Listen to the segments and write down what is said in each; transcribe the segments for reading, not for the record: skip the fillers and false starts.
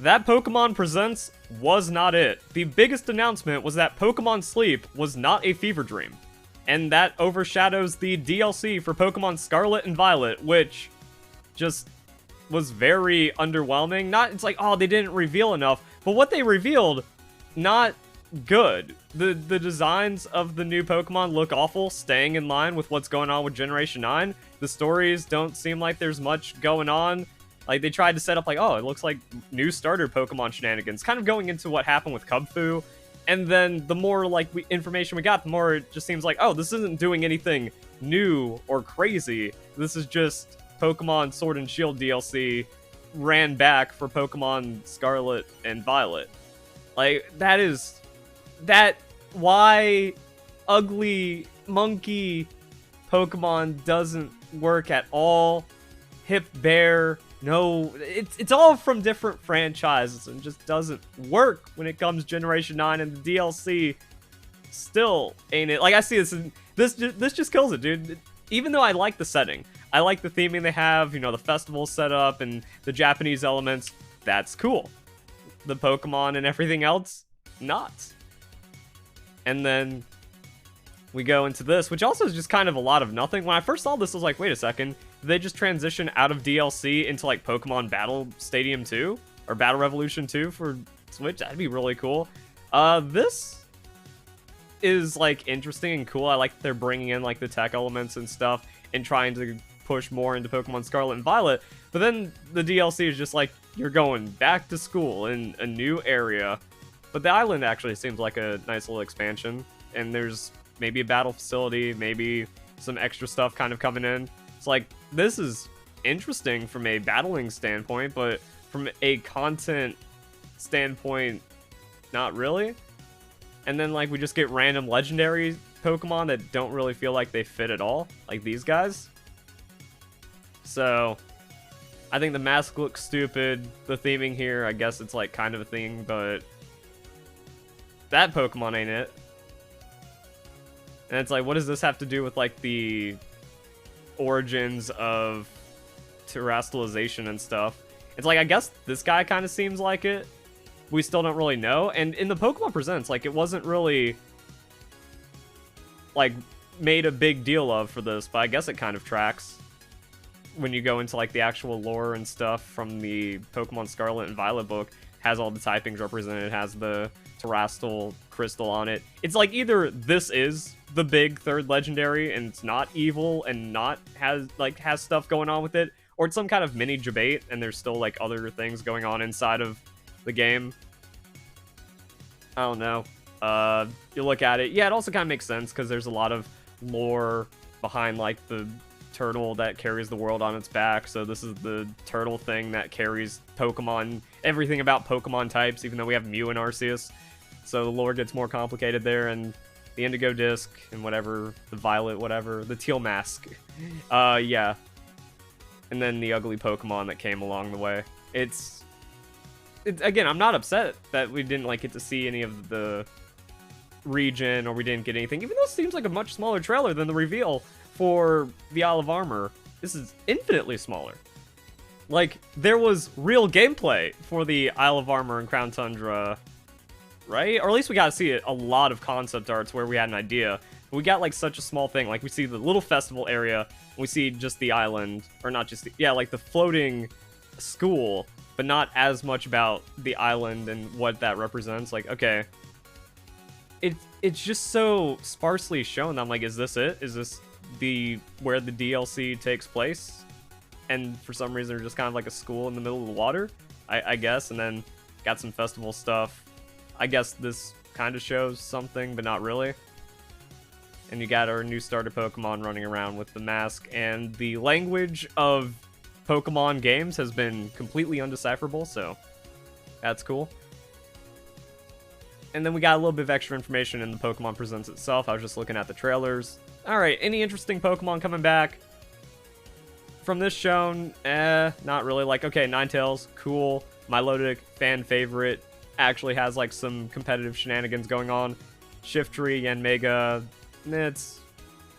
that Pokemon Presents was not it. The biggest announcement was that Pokemon Sleep was not a fever dream. And that overshadows the DLC for Pokemon Scarlet and Violet, which just was very underwhelming. It's like, oh, they didn't reveal enough, but what they revealed, not good. The designs of the new Pokemon look awful, staying in line with what's going on with Generation 9. The stories don't seem like there's much going on. Like, they tried to set up, like, oh, it looks like new starter Pokemon shenanigans, kind of going into what happened with Kubfu. And then the more, like, information we got, the more it just seems like, oh, this isn't doing anything new or crazy. This is just Pokemon Sword and Shield DLC ran back for Pokemon Scarlet and Violet. Like, why ugly monkey Pokemon doesn't work at all. Hip Bear, no, it's all from different franchises and just doesn't work when it comes Generation 9, and the DLC still ain't it. Like, I see this just kills it, dude. Even though I like the setting, I like the theming they have, you know, the festival setup and the Japanese elements, that's cool. The Pokemon and everything else, not. And then we go into this, which also is just kind of a lot of nothing. When I first saw this, I was like, wait a second, did they just transition out of DLC into, like, Pokemon Battle Stadium 2? Or Battle Revolution 2 for Switch? That'd be really cool. This is, like, interesting and cool. I like that they're bringing in, like, the tech elements and stuff and trying to push more into Pokemon Scarlet and Violet. But then the DLC is just like, you're going back to school in a new area. But the island actually seems like a nice little expansion. And there's maybe a battle facility, maybe some extra stuff kind of coming in. It's like, this is interesting from a battling standpoint, but from a content standpoint, not really. And then, like, we just get random legendary Pokemon that don't really feel like they fit at all, like these guys. So, I think the mask looks stupid. The theming here, I guess it's, like, kind of a thing, but that Pokemon ain't it. And it's like, what does this have to do with, like, the origins of terrestrialization and stuff? It's like, I guess this guy kind of seems like it. We still don't really know. And in the Pokemon Presents, like, it wasn't really, like, made a big deal of for this, but I guess it kind of tracks when you go into, like, the actual lore and stuff from the Pokemon Scarlet and Violet book. Has all the typings represented, has the terrestrial crystal on it. It's like, either this is the big third legendary and it's not evil and not has stuff going on with it, or it's some kind of mini debate and there's still, like, other things going on inside of the game. I don't know. You look at it, yeah, it also kind of makes sense because there's a lot of lore behind, like, the turtle that carries the world on its back. So this is the turtle thing that carries Pokemon, everything about Pokemon types, even though we have Mew and Arceus. So the lore gets more complicated there, and the Indigo Disk and whatever, the Violet whatever, the Teal Mask. Yeah. And then the ugly Pokemon that came along the way. It's again, I'm not upset that we didn't, like, get to see any of the region, or we didn't get anything, even though it seems like a much smaller trailer than the reveal for the Isle of Armor. This is infinitely smaller. Like, there was real gameplay for the Isle of Armor and Crown Tundra, right? Or at least we got to see a lot of concept arts where we had an idea. But we got, like, such a small thing. Like, we see the little festival area, we see just the island, or not just the, yeah, like the floating school, but not as much about the island and what that represents. Like, okay, it's just so sparsely shown. I'm like, is this it? Is this where the DLC takes place? And for some reason, they're just kind of like a school in the middle of the water, I guess. And then got some festival stuff. I guess this kind of shows something, but not really. And you got our new starter Pokemon running around with the mask, and the language of Pokemon games has been completely undecipherable, so that's cool. And then we got a little bit of extra information in the Pokemon Presents itself. I was just looking at the trailers. Alright, any interesting Pokemon coming back from this shown? Not really. Like, okay, Ninetales, cool. Milotic, fan favorite. Actually has, like, some competitive shenanigans going on. Shiftry, Yanmega, it's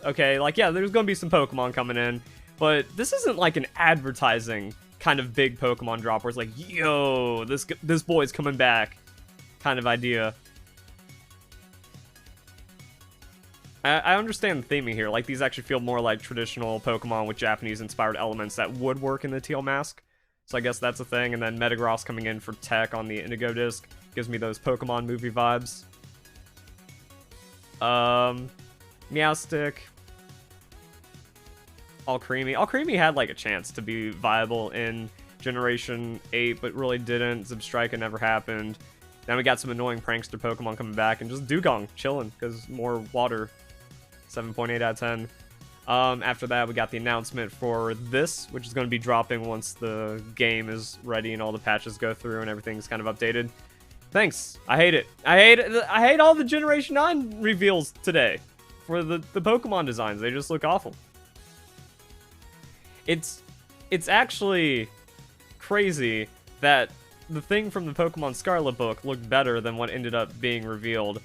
okay. Like, yeah, there's gonna be some Pokemon coming in, but this isn't like an advertising kind of big Pokemon drop where it's like, yo, this boy's coming back kind of idea. I understand the theming here. Like, these actually feel more like traditional Pokemon with Japanese-inspired elements that would work in the Teal Mask. So I guess that's a thing. And then Metagross coming in for tech on the Indigo Disk gives me those Pokemon movie vibes. Meowstic. Alcremie. Alcremie had, like, a chance to be viable in Generation 8, but really didn't. Zebstrika never happened. Then we got some annoying prankster Pokemon coming back, and just Dugong chilling, because more water. 7.8 out of 10. After that, we got the announcement for this, which is going to be dropping once the game is ready and all the patches go through and everything's kind of updated. Thanks. I hate it. I hate all the Generation 9 reveals today for the Pokemon designs. They just look awful. It's actually crazy that the thing from the Pokemon Scarlet book looked better than what ended up being revealed.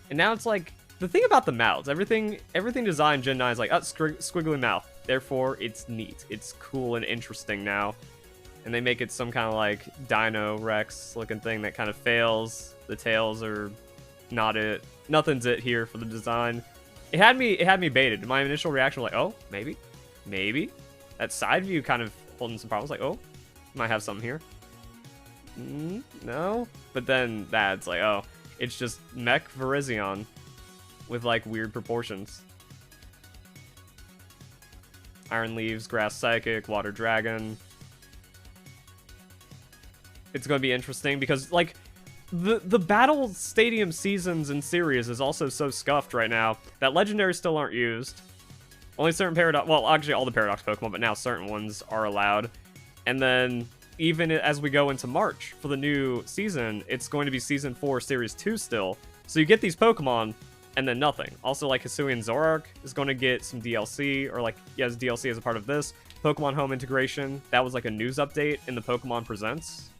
And now it's like, the thing about the mouths, everything designed Gen 9 is like, oh, squiggly mouth. Therefore, it's neat. It's cool and interesting now. And they make it some kind of like Dino Rex looking thing that kind of fails. The tails are not it. Nothing's it here for the design. It had me baited. My initial reaction was like, oh, maybe. That side view kind of holding some problems. Like, oh, might have something here. No. But then that's like, oh, it's just Mech Virizion with like weird proportions. Iron Leaves, Grass Psychic, Water Dragon. It's going to be interesting because like the Battle Stadium seasons and series is also so scuffed right now that legendaries still aren't used. Only certain Paradox, well, actually all the Paradox Pokemon, but now certain ones are allowed. And then even as we go into March for the new season, it's going to be Season 4, Series 2 still. So you get these Pokemon, and then nothing. Also, like, Hisuian Zoroark is going to get some DLC, or, like, yes, DLC as a part of this. Pokemon Home integration, that was, like, a news update in the Pokemon Presents.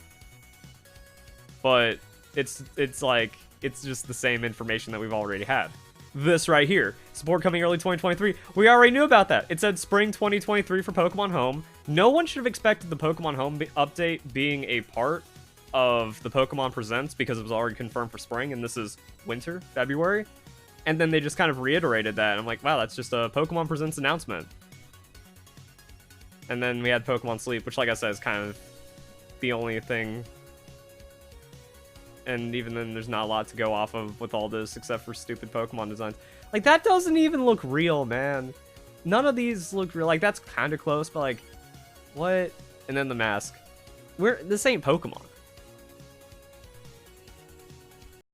But it's just the same information that we've already had. This right here, support coming early 2023. We already knew about that. It said spring 2023 for Pokemon Home. No one should have expected the Pokemon Home update being a part of the Pokemon Presents because it was already confirmed for spring, and this is winter, February. And then they just kind of reiterated that. I'm like, wow, that's just a Pokemon Presents announcement. And then we had Pokemon Sleep, which, like I said, is kind of the only thing. And even then, there's not a lot to go off of with all this, except for stupid Pokemon designs. Like, that doesn't even look real, man. None of these look real. Like, that's kind of close, but like, what? And then the mask. This ain't Pokemon.